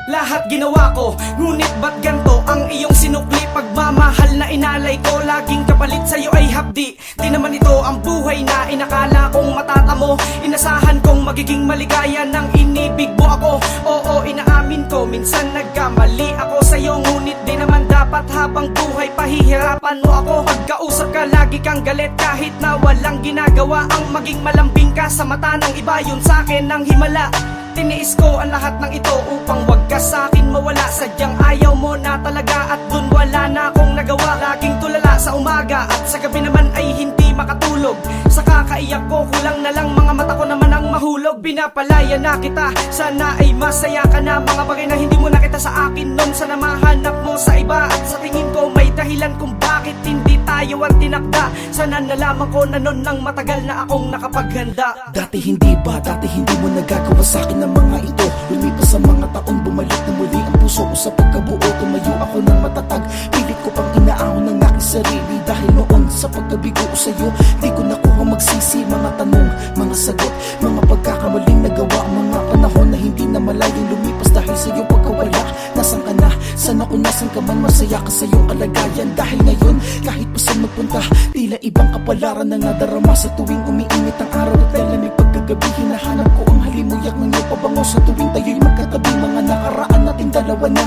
Lahat ginawa ko, ngunit ba't ganto ang iyong sinukli? Pagmamahal na inalay ko, laging kapalit sa'yo ay hapdi. Di naman ito ang buhay na inakala kong matatamo. Inasahan kong magiging maligaya nang inibig mo ako. Oo, inaamin ko, minsan nagkamali ako sa'yo, ngunit di naman dapat habang buhay pahihirapan mo ako. Pagkausap ka, lagi kang galit kahit na walang ginagawa. Ang maging malambing ka sa mata ng iba, yun sa'kin ang himala. Tiniis ko ang lahat ng ito upang wag ka sa'kin mawala. Sadyang ayaw mo na talaga at dun wala na akong nagawa. Laging tulala sa umaga at sa gabi naman ay hindi makatulog. Sa kakaiyak ko, kulang na lang mga mata ko naman ang mahulog. Pinapalaya na kita, sana ay masaya ka na. Mga bagay na hindi mo nakita sa akin nun, sana mahanap mo sa iba. At sa tingin ko may dahilan kung bakit hindi tayo ang tinakda. Sana nalaman ko na nun nang matagal na akong nakapaghanda. Dati hindi ba, dati hindi mo nagagawa sa'kin ang mga ito. Lumipas ang mga taon, bumalik na muli ang puso ko sa pagkabuo. Tumayo ako ng matatag, pilit ko pang inaahon ng aking sarili. Dahil noon sa pagkabigo ko sa'yo, di ko nakuha magsisi. Mga tanong, mga sagot, mga pagkakamaling nagawa. Mga panahon na hindi na malayong lumipas dahil sa'yo pagkawala. Nasan ka na? Sana kung nasan ka man, masaya ka sa iyong kalagayan. Dahil ngayon, kahit pa saan magpunta, tila ibang kapalaran na nadarama sa tuwing umiinit ang araw at lalamig pagkagabi. Hinahanap ko ang halimuyak ng iyong pabango sa tuwing tayo'y magkatabi. Mga nakaraan nating dalawa na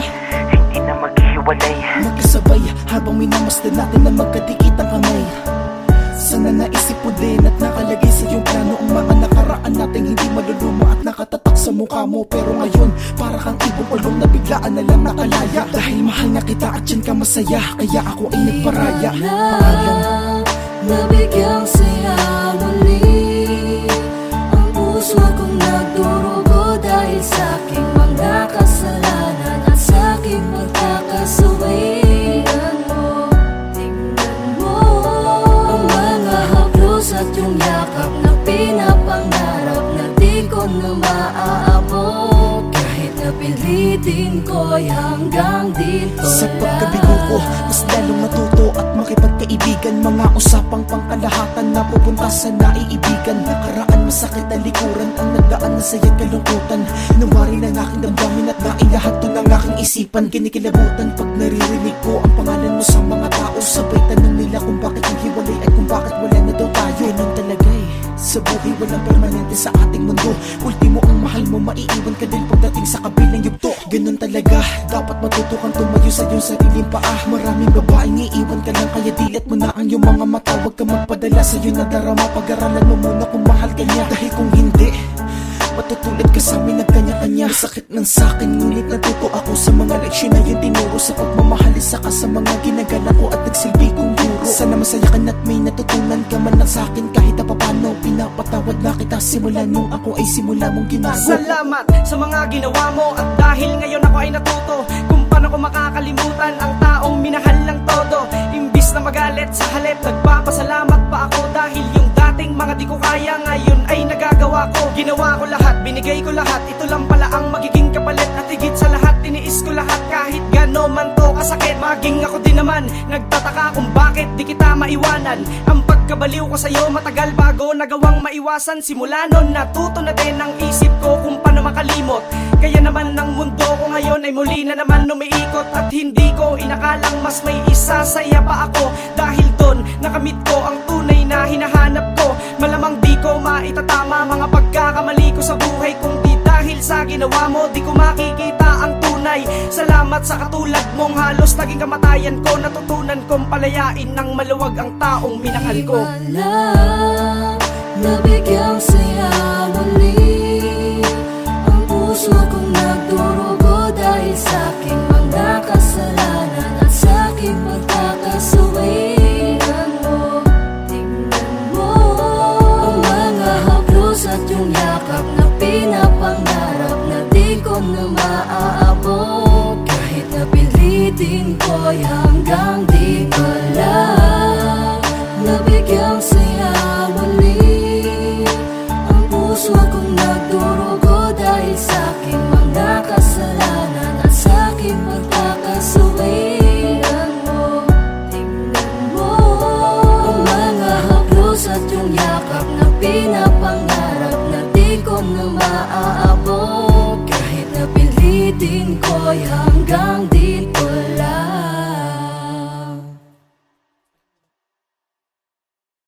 hindi na maghihiwalay. magkasabay habang minamasdan natin na magkadikit ang kamay. Sana naisip mo din at nakalagay sa iyong plano ang mga nakaraan nating hindi malulumo at nakatatak sa mukha mo. Pero ngayon, para kang ibong ulong na biglaan na lang nakalaya. Dahil mahal na kita at dyan ka masaya, kaya ako ay nagparaya. Paalam. Nabigyang saya muli ang puso kong nagdurugo dahil sa aking mga kasalanan at sa aking pagkakasuwi. Tingnan mo ang mga haplos at yung yakap na pinapangarap na di ko na maaabot. Kahit napilitin ko'y hanggang dito Sa pagkabigo ko, mas lalong natuto at makipagkaibigan. Mga usapang pangkalahatan na pupunta sa naiibigan. Nakaraan masakit na likuran, ang nagdaan na saya't kalungkutan. Nawari ng aking damdamin at nailahat to ng aking isipan. Kinikilabutan pag naririnig ko ang pangalan mo sa mga tao. Sabay tanong nila kung bakit ang hiwalay at kung bakit wala na daw tayo. Ganun talaga eh, sa buhay walang permanente sa ating mundo. Ultimo ang mahal mo, maiiwan ka din pagdating sa kabilang yugto. Ganun talaga, dapat matuto kang tumayo sa iyong sariling paa. Maraming babaeng iiwan ka lang, kaya dilat mo na ang iyong mga mata. Huwag kang magpadala sa iyo na darama, pag-aralan mo muna kung mahal ka niya. Dahil kung hindi, matutulad ka sa amin ng kanya-kanya. Masakit ng sakin, ngunit natuto ako sa mga leksyon na yun tinuro. Sa pagmamahal, isa ka sa mga ginagala ko at nagsilbi kong guro. Sana masaya ka na't may natutunan ka man lang sakin. Kahit na papano, pinapatawad na kita simula nung ako ay simula mong ginago. Salamat sa mga ginawa mo, at dahil ngayon ako ay natuto kung paano ko makakalimutan ang taong minahal ng todo. Imbis na magalit sa halip, nagpapasalamat pa ako dahil yung dating mga di ko kaya ngayon ay nagagawa ko. Ginawa ko lahat, binigay ko lahat, ito lang pala ang magiging kapalit. At higit sa lahat, tiniis ko lahat kahit gano man to kasakit. Maging ako din naman, nagtataka kung bakit di kita maiwanan. Ang pagkabaliw ko sa'yo matagal bago nagawang maiwasan. Simula nun natuto na din ang isip ko kung paano makalimot. Kaya naman ang mundo ko ngayon ay muli na naman umiikot. At hindi ko inakalang mas may isasaya pa ako. Dahil doon nakamit ko ang tunay na hinahanap ko. Malamang di ko maitatama mga pagkakamali ko sa buhay. Kung di dahil sa ginawa mo, di ko makikita ang tunay. Salamat sa katulad mong halos naging kamatayan ko. Natutunan kong palayain ng maluwag ang taong minahal ko. Nabigyang saya muli ang puso kong nagdurugo dahil sa aking mga kasalanan at sa aking pagkakasuwi. Tingnan mo ang mga haplos at yung yakap na pinapangarap na di ko na maaabot. Kahit napilitin ko'y hanggang dito lang. Nabigyang saya muli ang puso kong nagdurugo dahil sa aking mga kasalanan at sa aking pagkakasuwi. Tingnan mo ang mga haplos at yung yakap na pinapangarap na di ko na maaabot. Kahit napilitin pipilitin ko'y hanggang di